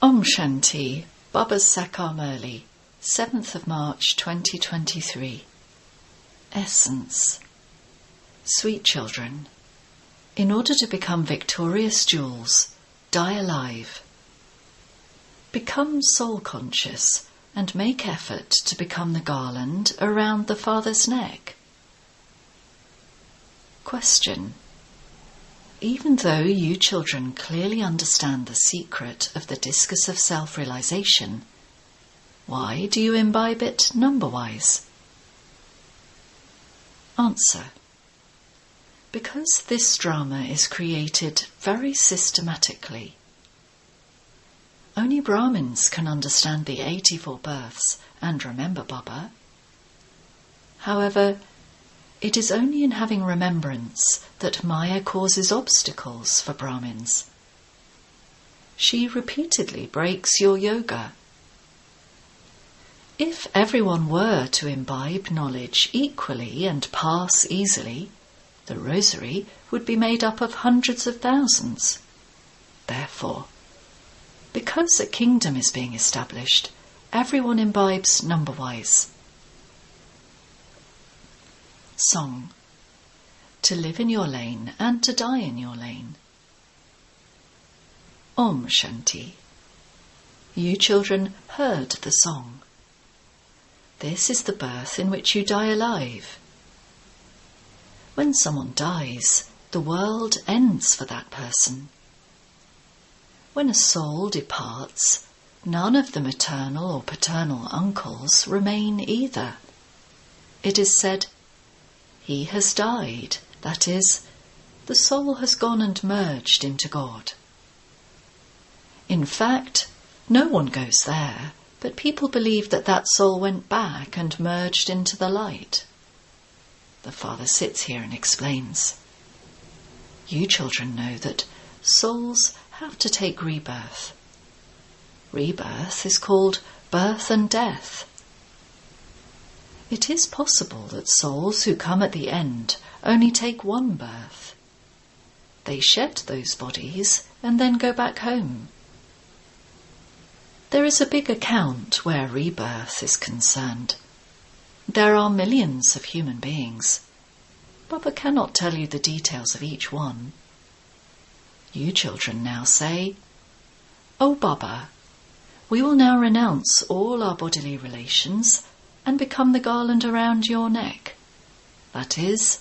Om Shanti, Baba's Sakar Murli, 7th of March 2023. Essence. Sweet children, in order to become victorious jewels, die alive. Become soul-conscious and make effort to become the garland around the Father's neck. Question. Even though you children clearly understand the secret of the discus of self-realization, why do you imbibe it number-wise? Answer. Because this drama is created very systematically. Only Brahmins can understand the 84 births and remember Baba. However, it is only in having remembrance that Maya causes obstacles for Brahmins. She repeatedly breaks your yoga. If everyone were to imbibe knowledge equally and pass easily, the rosary would be made up of hundreds of thousands. Therefore, because a kingdom is being established, everyone imbibes number-wise. Song. To live in your lane and to die in your lane. Om Shanti. You children heard the song. This is the birth in which you die alive. When someone dies, the world ends for that person. When a soul departs, none of the maternal or paternal uncles remain either. It is said, he has died, that is, the soul has gone and merged into God. In fact, no one goes there, but people believe that that soul went back and merged into the light. The Father sits here and explains. You children know that souls have to take rebirth. Rebirth is called birth and death. It is possible that souls who come at the end only take one birth. They shed those bodies and then go back home. There is a big account where rebirth is concerned. There are millions of human beings. Baba cannot tell you the details of each one. You children now say, "O Baba, we will now renounce all our bodily relations and become the garland around your neck. That is,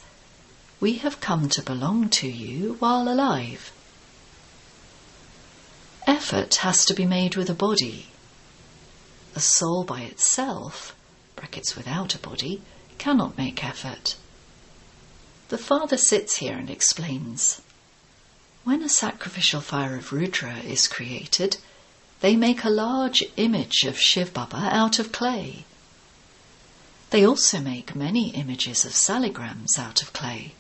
we have come to belong to you while alive." Effort has to be made with a body. A soul by itself, brackets without a body, cannot make effort. The Father sits here and explains. When a sacrificial fire of Rudra is created, they make a large image of Shiv Baba out of clay. They also make many images of saligrams out of clay.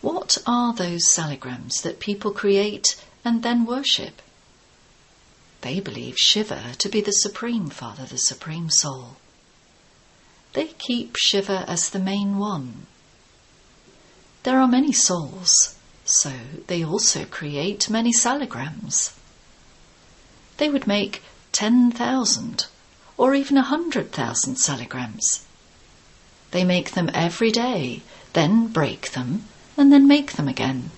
What are those saligrams that people create and then worship? They believe Shiva to be the Supreme Father, the Supreme Soul. They keep Shiva as the main one. There are many souls, so they also create many saligrams. They would make 10,000 or even 100,000 saligrams. They make them every day, then break them, and then make them again.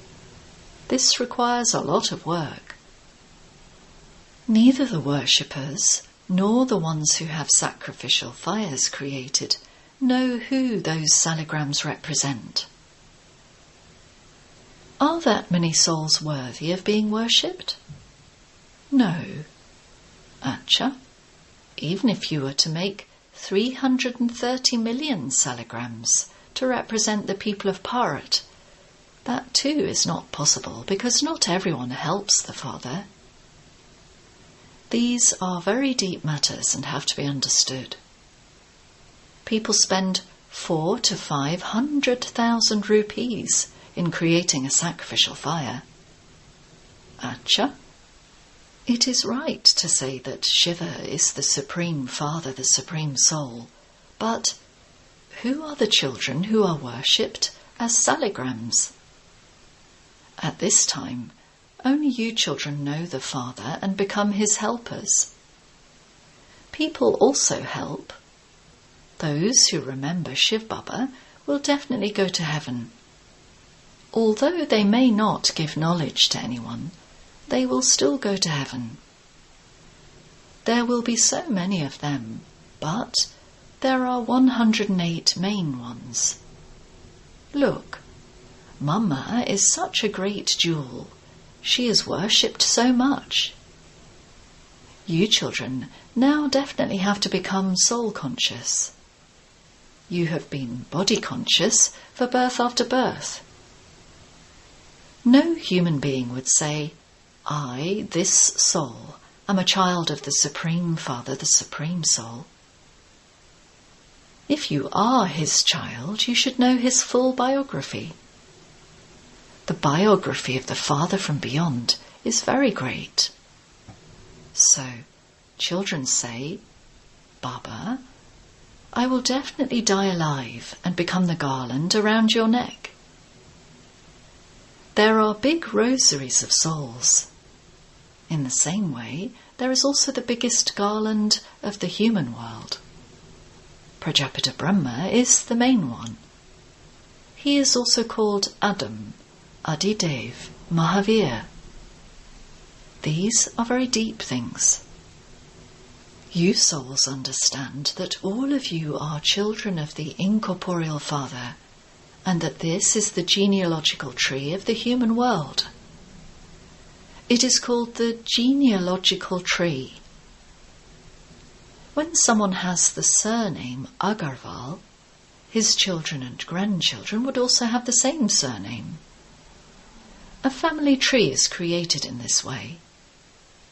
This requires a lot of work. Neither the worshippers nor the ones who have sacrificial fires created know who those saligrams represent. Are that many souls worthy of being worshipped? No. Acha, even if you were to make 330 million saligrams to represent the people of Bharat, that too is not possible because not everyone helps the Father. These are very deep matters and have to be understood. People spend 400,000 to 500,000 rupees in creating a sacrificial fire. Acha, it is right to say that Shiva is the Supreme Father, the Supreme Soul, but who are the children who are worshipped as saligrams? At this time, Only you children know the Father and become his helpers. People also help. Those who remember Shiv Baba will definitely go to heaven. Although they may not give knowledge to anyone, they will still go to heaven. There will be so many of them, but there are 108 main ones. Look, Mama is such a great jewel. She is worshipped so much. You children now definitely have to become soul conscious. You have been body conscious for birth after birth. No human being would say, I, this soul, am a child of the Supreme Father, the Supreme Soul. If you are his child, you should know his full biography. The biography of the Father from beyond is very great. So, children say, Baba, I will definitely die alive and become the garland around your neck. There are big rosaries of souls. In the same way, there is also the biggest garland of the human world. Prajapita Brahma is the main one. He is also called Adam, Adidev, Mahavir. These are very deep things. You souls understand that all of you are children of the incorporeal Father, and that this is the genealogical tree of the human world. It is called the genealogical tree. When someone has the surname Agarwal, his children and grandchildren would also have the same surname. A family tree is created in this way.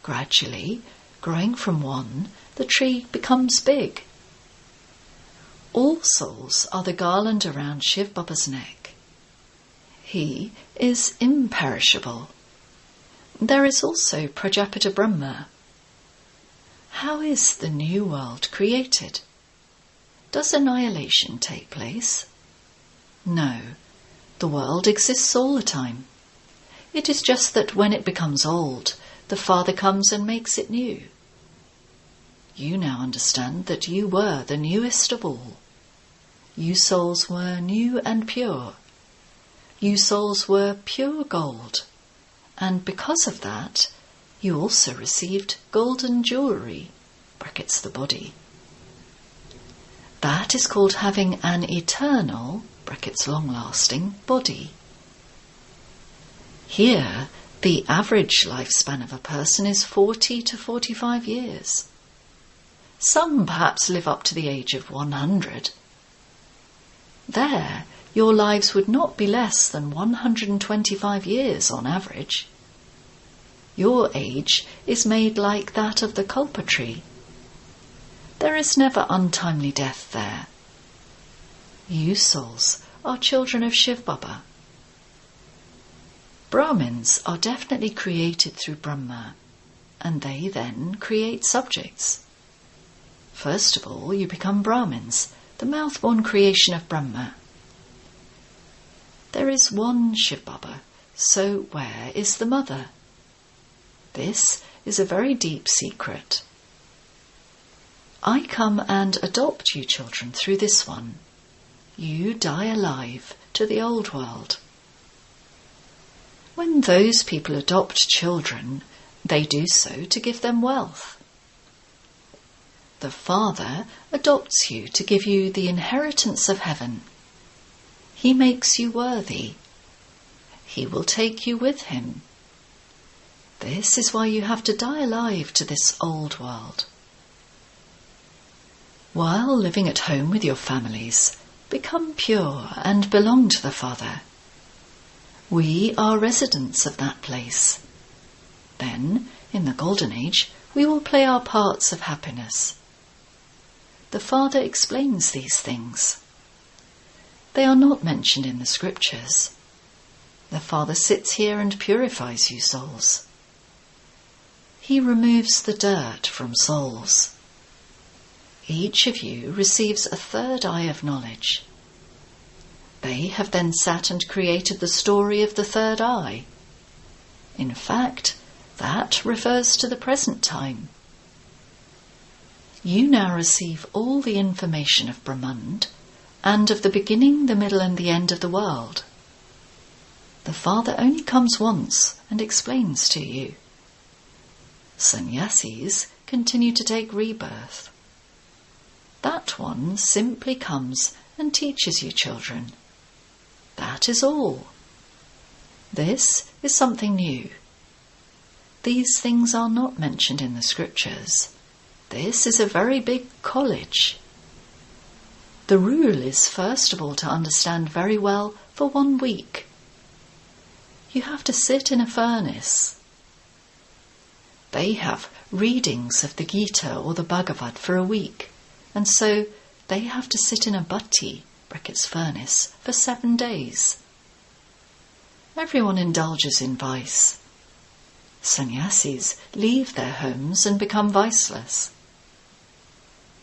Gradually, growing from one, the tree becomes big. All souls are the garland around Shiv Baba's neck. He is imperishable. There is also Prajapita Brahma. How is the new world created? Does annihilation take place? No, the world exists all the time. It is just that when it becomes old, the Father comes and makes it new. You now understand that you were the newest of all. You souls were new and pure. You souls were pure gold. And because of that, you also received golden jewellery, brackets the body. That is called having an eternal, brackets long-lasting, body. Here, the average lifespan of a person is 40 to 45 years. Some perhaps live up to the age of 100. There, your lives would not be less than 125 years on average. Your age is made like that of the kulpa tree. There is never untimely death there. You souls are children of Shiv Baba. Brahmins are definitely created through Brahma, and they then create subjects. First of all, you become Brahmins, the mouth-born creation of Brahma. There is one Shiv Baba, so where is the mother? This is a very deep secret. I come and adopt you children through this one. You die alive to the old world. When those people adopt children, they do so to give them wealth. The Father adopts you to give you the inheritance of heaven. He makes you worthy. He will take you with him. This is why you have to die alive to this old world. While living at home with your families, become pure and belong to the Father. We are residents of that place. Then, in the Golden Age, we will play our parts of happiness. The Father explains these things. They are not mentioned in the scriptures. The Father sits here and purifies you souls. He removes the dirt from souls. Each of you receives a third eye of knowledge. They have then sat and created the story of the third eye. In fact, that refers to the present time. You now receive all the information of Brahman and of the beginning, the middle and the end of the world. The Father only comes once and explains to you. Sannyasis continue to take rebirth. That one simply comes and teaches you children. That is all. This is something new. These things are not mentioned in the scriptures. This is a very big college. The rule is first of all to understand very well for 1 week. You have to sit in a furnace. They have readings of the Gita or the Bhagavad for a week, and so they have to sit in a bhatti, brackets furnace, for 7 days. Everyone indulges in vice. Sannyasis leave their homes and become viceless.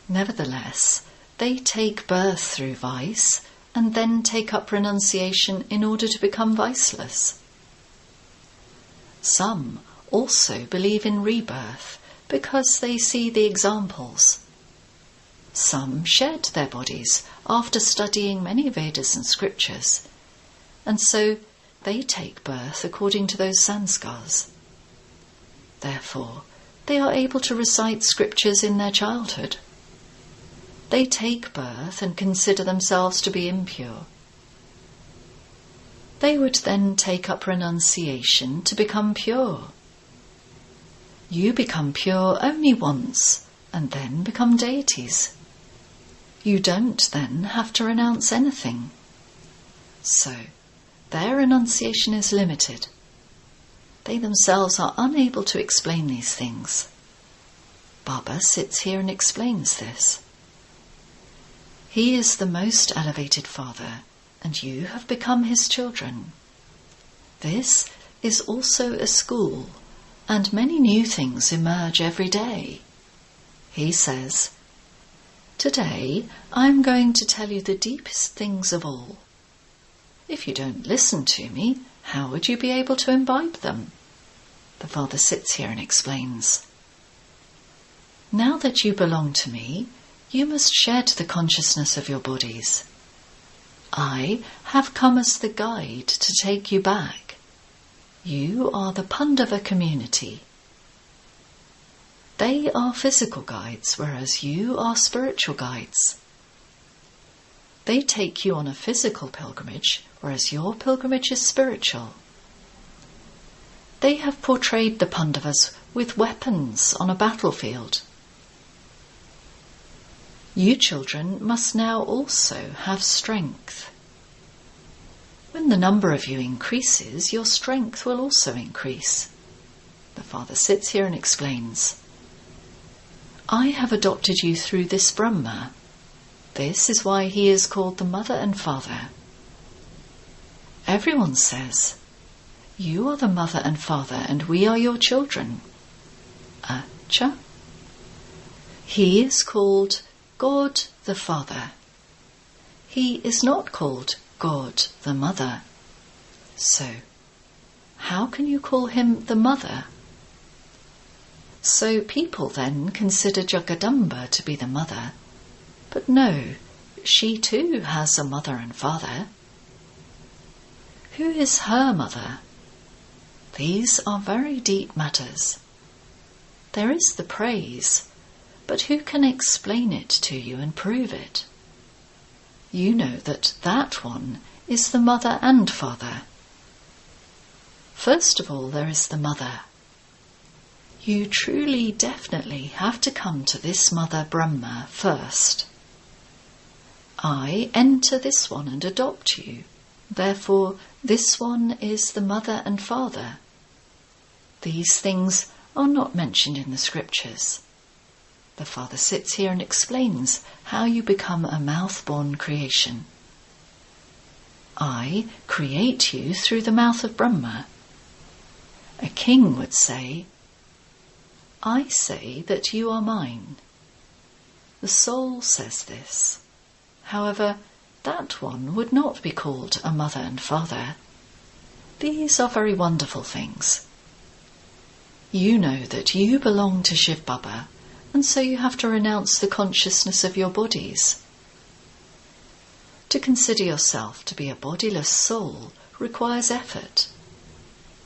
Nevertheless, they take birth through vice and then take up renunciation in order to become viceless. Some also believe in rebirth because they see the examples. Some shed their bodies after studying many Vedas and scriptures, and so they take birth according to those sanskars. Therefore, they are able to recite scriptures in their childhood. They take birth and consider themselves to be impure. They would then take up renunciation to become pure. You become pure only once and then become deities. You don't then have to renounce anything. So, their renunciation is limited. They themselves are unable to explain these things. Baba sits here and explains this. He is the most elevated Father, and you have become his children. This is also a school, and many new things emerge every day. He says, "Today I'm going to tell you the deepest things of all. If you don't listen to me, how would you be able to imbibe them?" The Father sits here and explains. Now that you belong to me, you must shed the consciousness of your bodies. I have come as the guide to take you back. You are the Pandava community. They are physical guides, whereas you are spiritual guides. They take you on a physical pilgrimage, whereas your pilgrimage is spiritual. They have portrayed the Pandavas with weapons on a battlefield. You children must now also have strength. When the number of you increases, your strength will also increase. The Father sits here and explains. I have adopted you through this Brahma. This is why he is called the Mother and Father. Everyone says, you are the Mother and Father and we are your children. Acha? He is called God the Father. He is not called God the Mother. So, how can you call him the Mother? So people then consider Jagadamba to be the mother. But no, she too has a mother and father. Who is her mother? These are very deep matters. There is the praise, but who can explain it to you and prove it? You know that that one is the mother and father. First of all, there is the mother. You truly, definitely have to come to this Mother Brahma first. I enter this one and adopt you. Therefore, this one is the mother and father. These things are not mentioned in the scriptures. The Father sits here and explains how you become a mouth-born creation. I create you through the mouth of Brahma. A king would say, I say that you are mine. The soul says this. However, that one would not be called a mother and father. These are very wonderful things. You know that you belong to Shiv Baba, and so you have to renounce the consciousness of your bodies. To consider yourself to be a bodiless soul requires effort.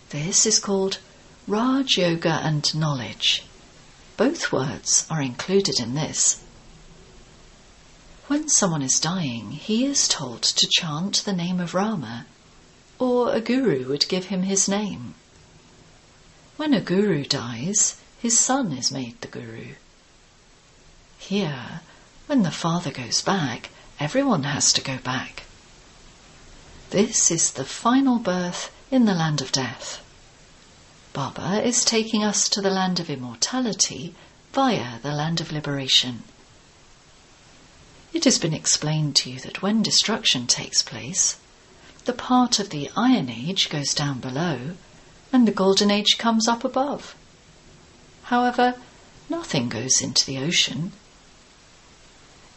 This is called Raj Yoga and knowledge. Both words are included in this. When someone is dying, he is told to chant the name of Rama, or a guru would give him his name. When a guru dies, his son is made the guru. Here, when the father goes back, everyone has to go back. This is the final birth in the land of death. Baba is taking us to the land of immortality via the land of liberation. It has been explained to you that when destruction takes place, the part of the Iron Age goes down below and the Golden Age comes up above. However, nothing goes into the ocean.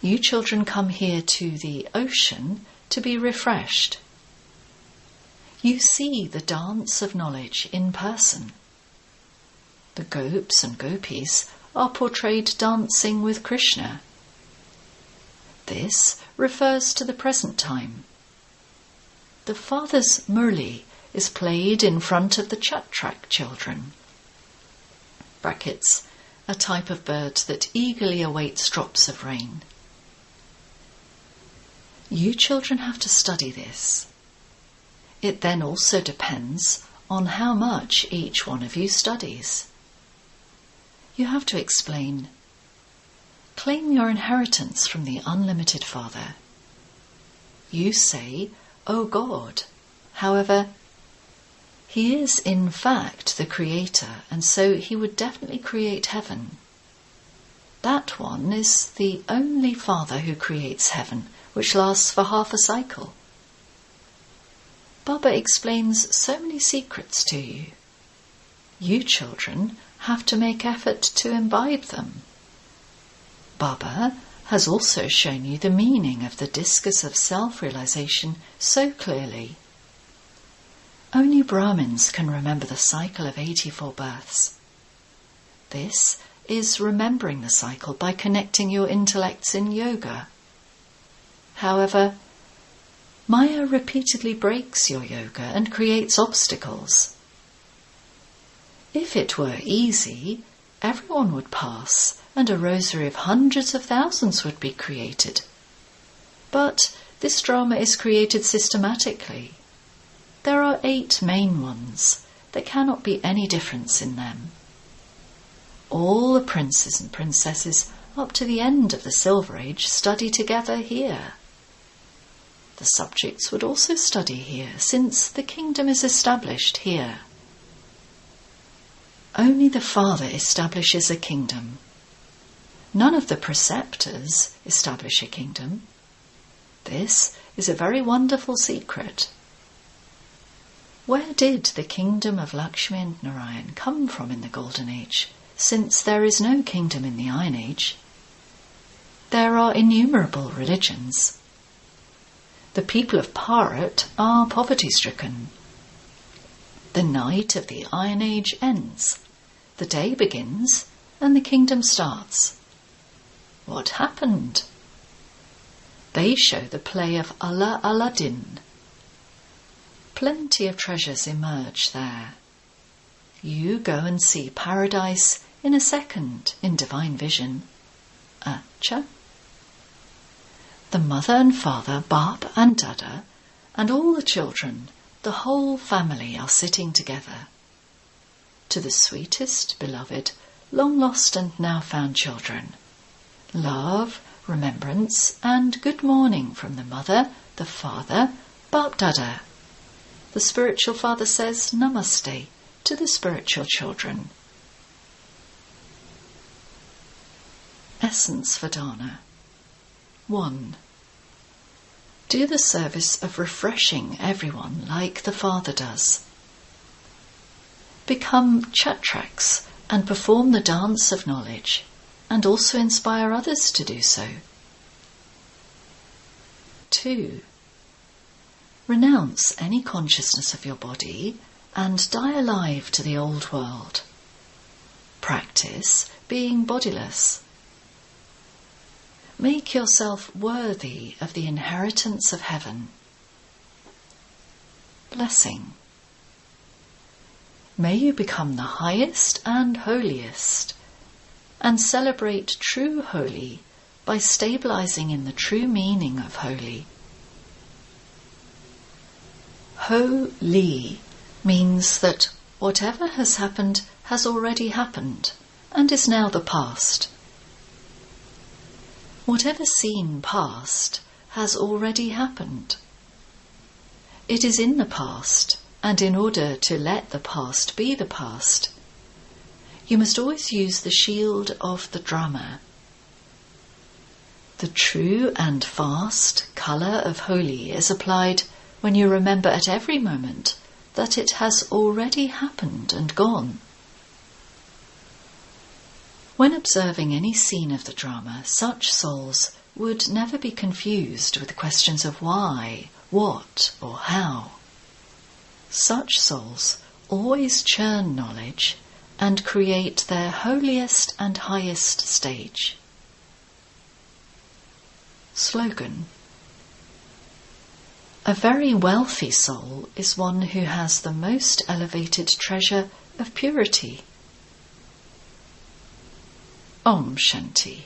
You children come here to the ocean to be refreshed. You see the dance of knowledge in person. The gopis and gopis are portrayed dancing with Krishna. This refers to the present time. The father's Murli is played in front of the Chatrak children. Brackets, a type of bird that eagerly awaits drops of rain. You children have to study this. It then also depends on how much each one of you studies. You have to explain, claim your inheritance from the unlimited Father. You say, "O God." However, He is in fact the Creator, and so He would definitely create heaven. That one is the only Father who creates heaven, which lasts for half a cycle. Baba explains so many secrets to you. You children have to make effort to imbibe them. Baba has also shown you the meaning of the discus of self-realization so clearly. Only Brahmins can remember the cycle of 84 births. This is remembering the cycle by connecting your intellects in yoga. However, Maya repeatedly breaks your yoga and creates obstacles. If it were easy, everyone would pass and a rosary of hundreds of thousands would be created. But this drama is created systematically. There are 8 main ones. There cannot be any difference in them. All the princes and princesses up to the end of the Silver Age study together here. The subjects would also study here, since the kingdom is established here. Only the Father establishes a kingdom. None of the preceptors establish a kingdom. This is a very wonderful secret. Where did the kingdom of Lakshmi and Narayan come from in the Golden Age, since there is no kingdom in the Iron Age? There are innumerable religions. The people of Bharat are poverty-stricken. The night of the Iron Age ends. The day begins and the kingdom starts. What happened? They show the play of Allah Aladdin. Plenty of treasures emerge there. You go and see paradise in a second in divine vision. Acha. The mother and father, Bap and Dada, and all the children, the whole family are sitting together. To the sweetest, beloved, long-lost and now-found children, love, remembrance, and good morning from the mother, the father, Bap Dada. The spiritual father says Namaste to the spiritual children. Essence for Dana. 1. Do the service of refreshing everyone like the Father does. Become Chatraks and perform the dance of knowledge, and also inspire others to do so. 2. Renounce any consciousness of your body and die alive to the old world. practice being bodiless. Make yourself worthy of the inheritance of heaven. Blessing. May you become the highest and holiest, and celebrate true holy by stabilizing in the true meaning of holy. Ho-li means that whatever has happened has already happened and is now the past. Whatever seen past has already happened. It is in the past, and in order to let the past be the past, you must always use the shield of the drama. The true and fast colour of holy is applied when you remember at every moment that it has already happened and gone. When observing any scene of the drama, such souls would never be confused with questions of why, what, or how. Such souls always churn knowledge and create their holiest and highest stage. Slogan. A very wealthy soul is one who has the most elevated treasure of purity. Om Shanti.